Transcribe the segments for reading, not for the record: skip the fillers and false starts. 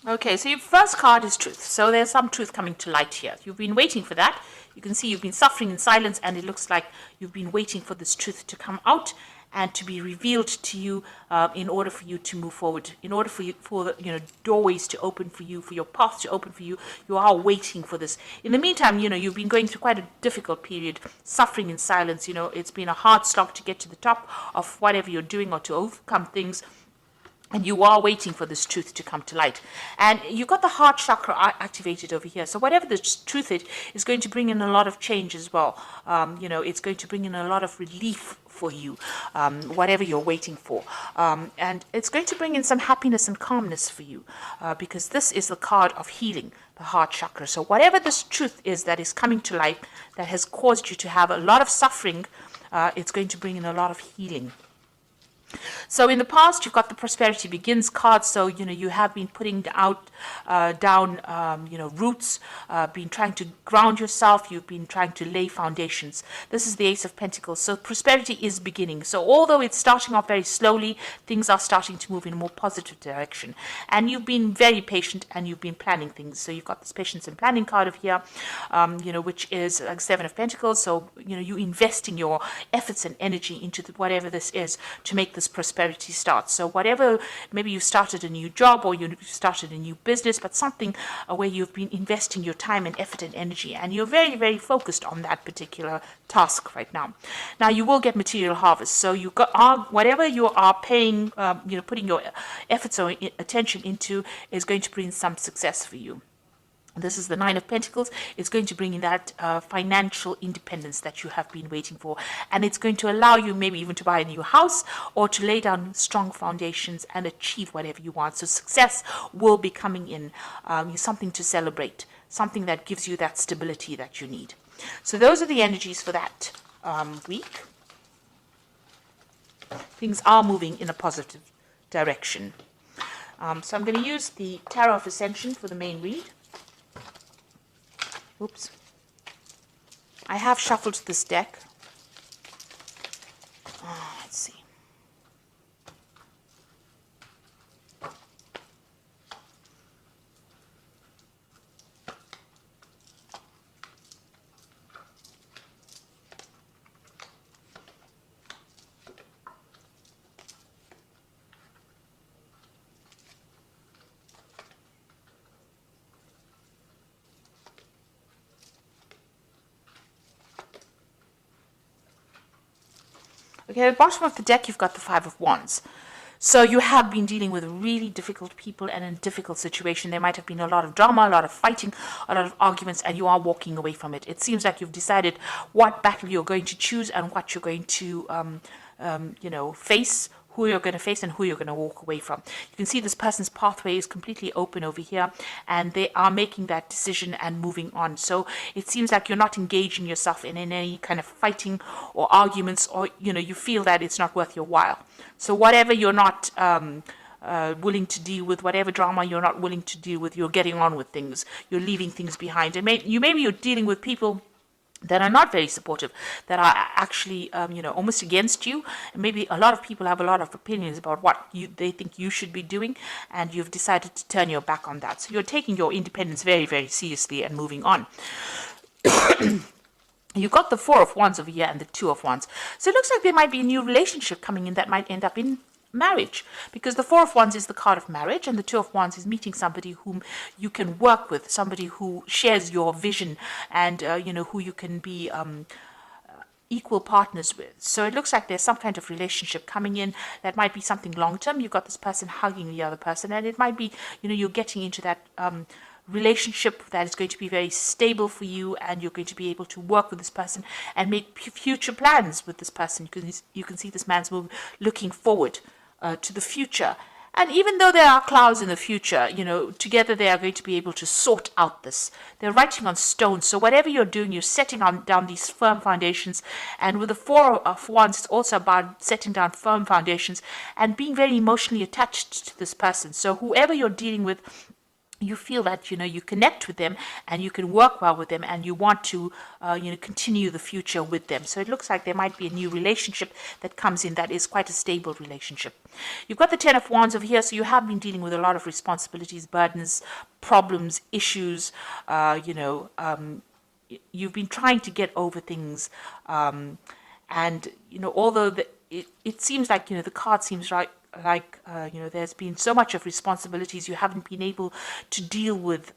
Okay, so your first card is truth. So there's some truth coming to light here. You've been waiting for that. You can see you've been suffering in silence, and it looks like you've been waiting for this truth to come out and to be revealed to you, in order for you to move forward, in order for you, for the, doorways to open for you, for your path to open for you. You are waiting for this. In the meantime, you've been going through quite a difficult period, suffering in silence. It's been a hard slog to get to the top of whatever you're doing or to overcome things. And you are waiting for this truth to come to light. And you've got the heart chakra activated over here. So whatever the truth is going to bring in a lot of change as well. It's going to bring in a lot of relief for you, whatever you're waiting for. And it's going to bring in some happiness and calmness for you, because this is the card of healing, the heart chakra. So whatever this truth is that is coming to light, that has caused you to have a lot of suffering, it's going to bring in a lot of healing. So in the past, you've got the Prosperity Begins card. So, you have been putting down roots, been trying to ground yourself. You've been trying to lay foundations. This is the Ace of Pentacles. So prosperity is beginning. So although it's starting off very slowly, things are starting to move in a more positive direction. And you've been very patient and you've been planning things. So you've got this Patience and Planning card of here, which is like Seven of Pentacles. So, you investing your efforts and energy into whatever this is to make this prosperity start. So whatever, maybe you started a new job or you started a new business, but something where you've been investing your time and effort and energy, and you're very, very focused on that particular task right now. Now you will get material harvest. So you got whatever you are paying, putting your efforts or attention into is going to bring some success for you. This is the Nine of Pentacles. It's going to bring in that financial independence that you have been waiting for. And it's going to allow you maybe even to buy a new house or to lay down strong foundations and achieve whatever you want. So success will be coming in, something to celebrate, something that gives you that stability that you need. So those are the energies for that week. Things are moving in a positive direction. So I'm going to use the Tarot of Ascension for the main read. Oops. I have shuffled this deck. Let's see. Okay, at the bottom of the deck, you've got the Five of Wands. So you have been dealing with really difficult people and in a difficult situation. There might have been a lot of drama, a lot of fighting, a lot of arguments, and you are walking away from it. It seems like you've decided what battle you're going to choose and what you're going to, face, who you're going to face and who you're going to walk away from. You can see this person's pathway is completely open over here, and they are making that decision and moving on. So it seems like you're not engaging yourself in any kind of fighting or arguments, or you feel that it's not worth your while. So whatever you're not willing to deal with, whatever drama you're not willing to deal with, you're getting on with things. You're leaving things behind. And maybe you're dealing with people that are not very supportive, that are actually, almost against you. And maybe a lot of people have a lot of opinions about what they think you should be doing, and you've decided to turn your back on that. So you're taking your independence very, very seriously and moving on. You've got the Four of Wands over here and the Two of Wands. So it looks like there might be a new relationship coming in that might end up in marriage, because the Four of Wands is the card of marriage and the Two of Wands is meeting somebody whom you can work with, somebody who shares your vision and who you can be equal partners with. So it looks like there's some kind of relationship coming in that might be something long term. You've got this person hugging the other person, and it might be you're getting into that relationship that is going to be very stable for you, and you're going to be able to work with this person and make future plans with this person. You can see this man's looking forward to the future. And even though there are clouds in the future, together they are going to be able to sort out this. They're writing on stone. So whatever you're doing, you're setting down these firm foundations. And with the Four of Wands, it's also about setting down firm foundations and being very emotionally attached to this person. So whoever you're dealing with, you feel that you connect with them and you can work well with them, and you want to continue the future with them. So it looks like there might be a new relationship that comes in that is quite a stable relationship. You've got the Ten of Wands over here, so you have been dealing with a lot of responsibilities, burdens, problems, issues. You've been trying to get over things, and although it seems like the card seems there's been so much of responsibilities, you haven't been able to deal with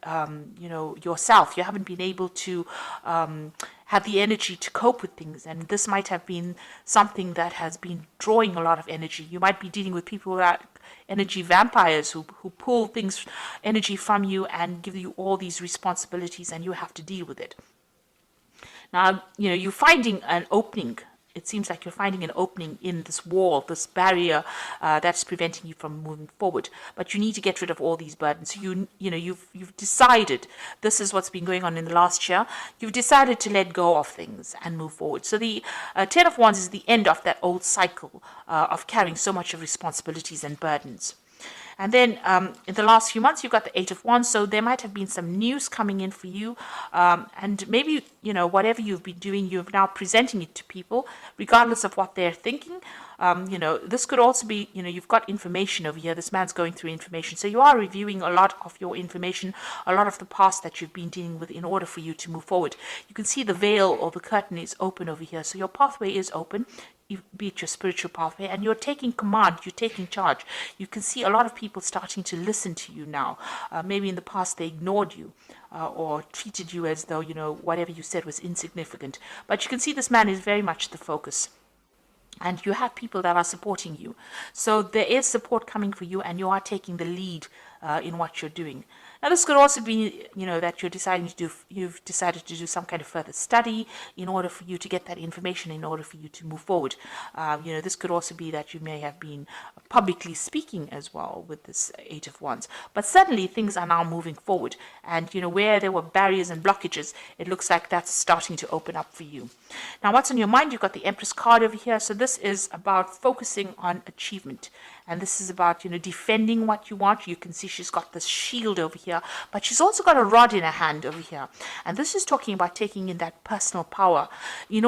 yourself. You haven't been able to have the energy to cope with things, and this might have been something that has been drawing a lot of energy. You might be dealing with people that energy vampires who pull things, energy from you, and give you all these responsibilities, and you have to deal with it. Now, you're finding an opening. It seems like you're finding an opening in this wall, this barrier that's preventing you from moving forward. But you need to get rid of all these burdens. You've decided, this is what's been going on in the last year. You've decided to let go of things and move forward. So the Ten of Wands is the end of that old cycle of carrying so much of responsibilities and burdens. And then in the last few months, you've got the Eight of Wands, so there might have been some news coming in for you. And maybe, whatever you've been doing, you're now presenting it to people, regardless of what they're thinking. This could also be, you've got information over here. This man's going through information. So you are reviewing a lot of your information, a lot of the past that you've been dealing with in order for you to move forward. You can see the veil or the curtain is open over here. So your pathway is open, be it your spiritual pathway, and you're taking command, you're taking charge. You can see a lot of people starting to listen to you now. Maybe in the past they ignored you or treated you as though, whatever you said was insignificant. But you can see this man is very much the focus. And you have people that are supporting you. So there is support coming for you, and you are taking the lead in what you're doing. Now, this could also be, that you've decided to do some kind of further study in order for you to get that information, in order for you to move forward. This could also be that you may have been publicly speaking as well with this Eight of Wands. But suddenly things are now moving forward. And, where there were barriers and blockages, it looks like that's starting to open up for you. Now, what's on your mind? You've got the Empress card over here. So this is about focusing on achievement. And this is about, defending what you want. You can see she's got this shield over here, but she's also got a rod in her hand over here. And this is talking about taking in that personal power. In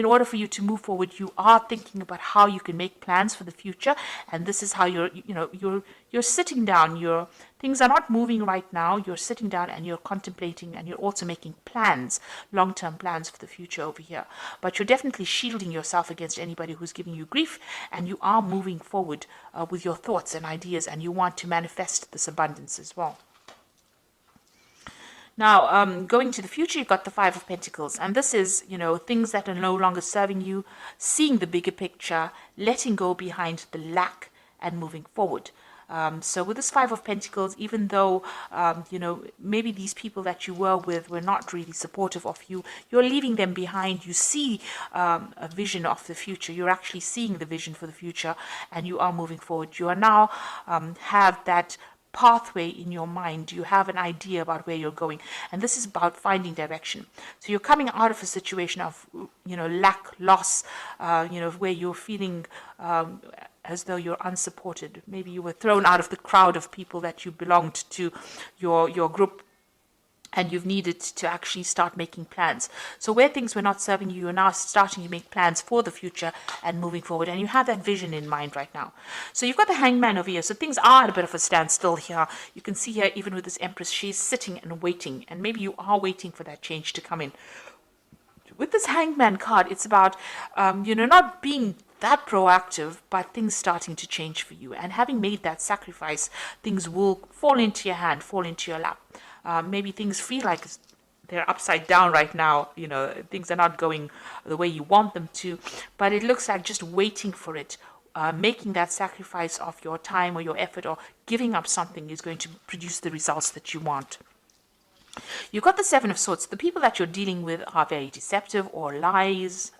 order for you to move forward, you are thinking about how you can make plans for the future. And this is how you're sitting down. Things are not moving right now. You're sitting down and you're contemplating, and you're also making plans, long-term plans for the future over here. But you're definitely shielding yourself against anybody who's giving you grief, and you are moving forward with your thoughts and ideas, and you want to manifest this abundance as well. Now, going to the future, you've got the Five of Pentacles. And this is, things that are no longer serving you, seeing the bigger picture, letting go behind the lack, and moving forward. So with this Five of Pentacles, even though, maybe these people that you were with were not really supportive of you, you're leaving them behind. You see a vision of the future. You're actually seeing the vision for the future, and you are moving forward. You are now have that pathway in your mind. You have an idea about where you're going, and this is about finding direction. So you're coming out of a situation of lack, loss, where you're feeling as though you're unsupported. Maybe you were thrown out of the crowd of people that you belonged to, your group, and you've needed to actually start making plans. So where things were not serving you, you're now starting to make plans for the future and moving forward. And you have that vision in mind right now. So you've got the Hangman over here. So things are at a bit of a standstill here. You can see here, even with this Empress, she's sitting and waiting. And maybe you are waiting for that change to come in. With this Hangman card, it's about, not being that proactive, but things starting to change for you. And having made that sacrifice, things will fall into your hand, fall into your lap. Maybe things feel like they're upside down right now. Things are not going the way you want them to, but it looks like just waiting for it, making that sacrifice of your time or your effort or giving up something is going to produce the results that you want. You've got the Seven of Swords. The people that you're dealing with are very deceptive or liars,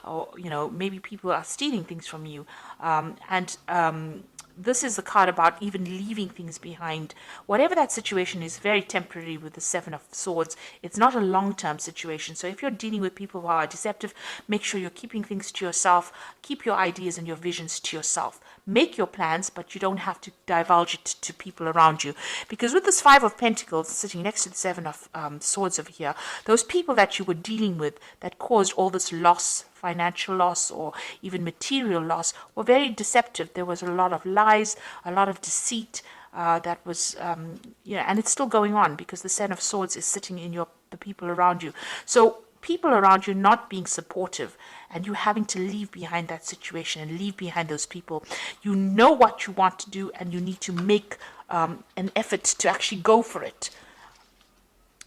or, maybe people are stealing things from you. this is the card about even leaving things behind. Whatever that situation is, very temporary with the Seven of Swords. It's not a long-term situation. So if you're dealing with people who are deceptive, make sure you're keeping things to yourself. Keep your ideas and your visions to yourself. Make your plans, but you don't have to divulge it to people around you. Because with this Five of Pentacles sitting next to the Seven of Swords over here, those people that you were dealing with that caused all this loss, financial loss or even material loss, were very deceptive. There was a lot of lies, a lot of deceit that was, and it's still going on because the Seven of Swords is sitting in the people around you. So people around you not being supportive and you having to leave behind that situation and leave behind those people. You know what you want to do and you need to make an effort to actually go for it.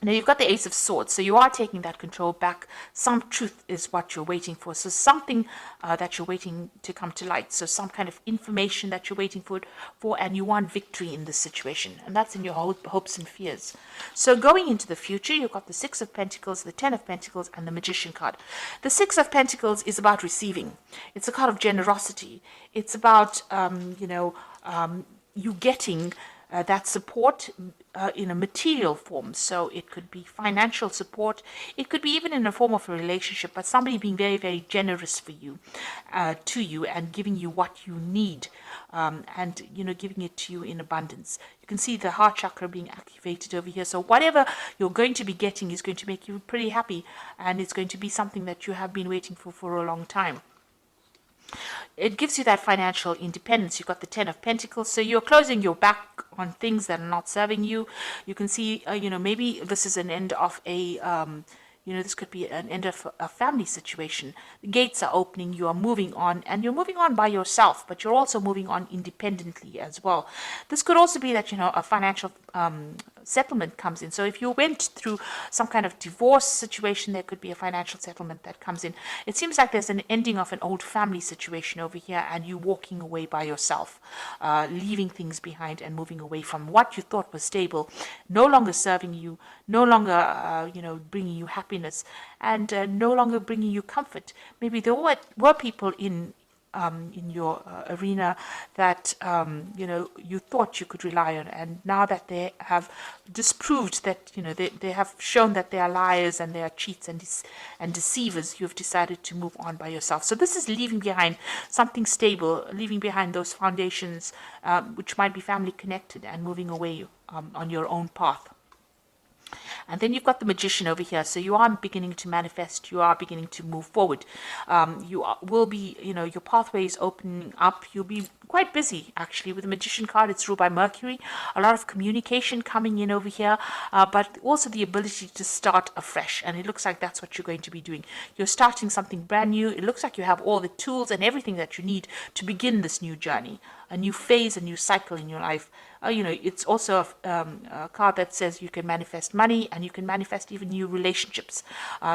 Now you've got the Ace of Swords, so you are taking that control back. Some truth is what you're waiting for. So something that you're waiting to come to light. So some kind of information that you're waiting for, and you want victory in this situation. And that's in your hopes and fears. So going into the future, you've got the Six of Pentacles, the Ten of Pentacles, and the Magician card. The Six of Pentacles is about receiving. It's a card of generosity. It's about, you getting that support in a material form. So it could be financial support. It could be even in a form of a relationship, but somebody being very, very generous for you, to you, and giving you what you need, and giving it to you in abundance. You can see the heart chakra being activated over here. So whatever you're going to be getting is going to make you pretty happy, and it's going to be something that you have been waiting for a long time. It gives you that financial independence. You've got the Ten of Pentacles, so you're closing your back on things that are not serving you. You can see, maybe this is an end of a, this could be an end of a family situation. The gates are opening, you are moving on, and you're moving on by yourself, but you're also moving on independently as well. This could also be that, a financial settlement comes in. So if you went through some kind of divorce situation, there could be a financial settlement that comes in. It seems like there's an ending of an old family situation over here, and you walking away by yourself, leaving things behind and moving away from what you thought was stable, no longer serving you, no longer, bringing you happiness, and no longer bringing you comfort. Maybe there were people in your arena that you thought you could rely on, and now that they have disproved that, they have shown that they are liars and they are cheats and deceivers, you've decided to move on by yourself. So this is leaving behind something stable, leaving behind those foundations which might be family connected, and moving away on your own path. And then you've got the Magician over here. So you are beginning to manifest. You are beginning to move forward. Will be, your pathway is opening up. You'll be quite busy, actually. With the Magician card, it's ruled by Mercury. A lot of communication coming in over here, but also the ability to start afresh. And it looks like that's what you're going to be doing. You're starting something brand new. It looks like you have all the tools and everything that you need to begin this new journey, a new phase, a new cycle in your life. It's also a card that says you can manifest money, and you can manifest even new relationships.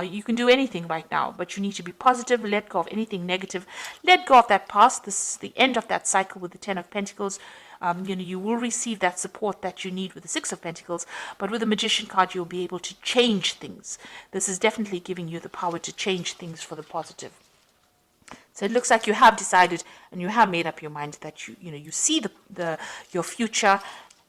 You can do anything right now, but you need to be positive, let go of anything negative, let go of that past. This is the end of that cycle with the Ten of Pentacles. You will receive that support that you need with the Six of Pentacles, but with the Magician card, you'll be able to change things. This is definitely giving you the power to change things for the positive. So it looks like you have decided and you have made up your mind that you see your future.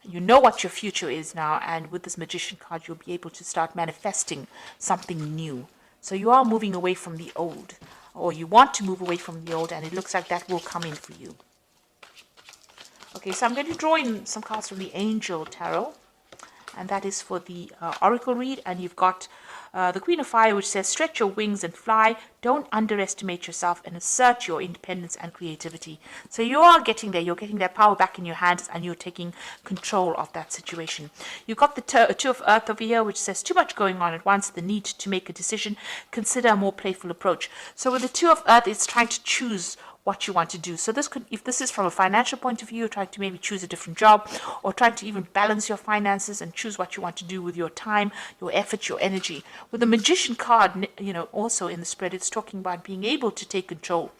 You know what your future is now, and with this Magician card, you'll be able to start manifesting something new. So you are moving away from the old, or you want to move away from the old, and it looks like that will come in for you. Okay, so I'm going to draw in some cards from the Angel Tarot, and that is for the Oracle read. And you've got the Queen of Fire, which says, stretch your wings and fly. Don't underestimate yourself, and assert your independence and creativity. So you are getting there. You're getting that power back in your hands, and you're taking control of that situation. You've got the Two of Earth over here, which says, too much going on at once, the need to make a decision. Consider a more playful approach. So with the Two of Earth, it's trying to choose what you want to do. So this could, if this is from a financial point of view, trying to maybe choose a different job, or trying to even balance your finances and choose what you want to do with your time, your effort, your energy. With the Magician card, also in the spread, it's talking about being able to take control.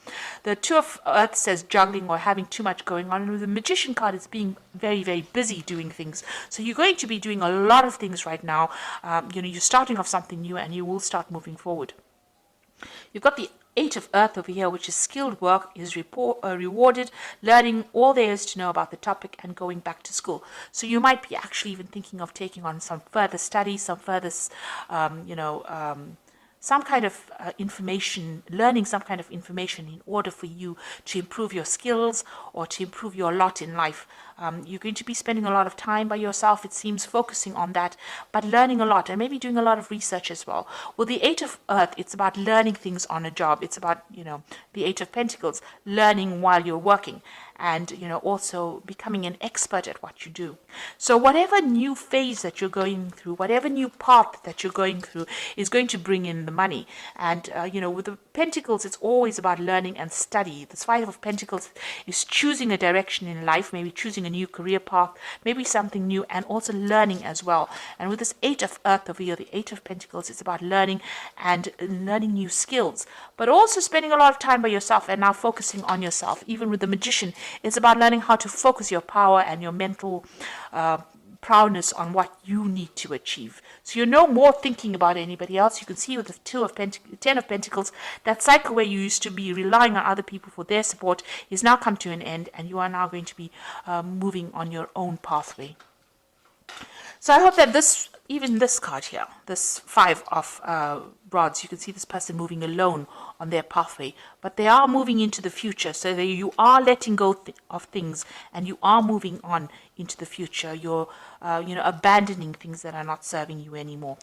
The Two of Earth says juggling or having too much going on, and with the Magician card, it's being very, very busy doing things. So you're going to be doing a lot of things right now. You're starting off something new, and you will start moving forward. You've got the Eight of Earth over here, which is skilled work, is rewarded, learning all there is to know about the topic and going back to school. So you might be actually even thinking of taking on some further study, some further, some kind of information, learning some kind of information in order for you to improve your skills or to improve your lot in life. You're going to be spending a lot of time by yourself, it seems, focusing on that, but learning a lot and maybe doing a lot of research as well. Well, the Eight of Earth, it's about learning things on a job. It's about, the Eight of Pentacles, learning while you're working, and also becoming an expert at what you do. So whatever new phase that you're going through, whatever new path that you're going through, is going to bring in the money. And with the Pentacles, it's always about learning and study. This Five of Pentacles is choosing a direction in life, maybe choosing a new career path, maybe something new, and also learning as well. And with this Eight of Earth over here, the Eight of Pentacles, it's about learning and learning new skills, but also spending a lot of time by yourself and now focusing on yourself. Even with the Magician, it's about learning how to focus your power and your mental proudness on what you need to achieve. So you're no more thinking about anybody else. You can see with the Ten of Pentacles, that cycle where you used to be relying on other people for their support is now come to an end, and you are now going to be moving on your own pathway. So I hope that even this card here, this Five of Rods, you can see this person moving alone on their pathway, but they are moving into the future. So you are letting go of things, and you are moving on into the future. You're, abandoning things that are not serving you anymore.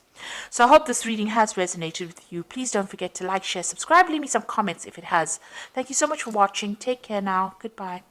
So I hope this reading has resonated with you. Please don't forget to like, share, subscribe, leave me some comments if it has. Thank you so much for watching. Take care now. Goodbye.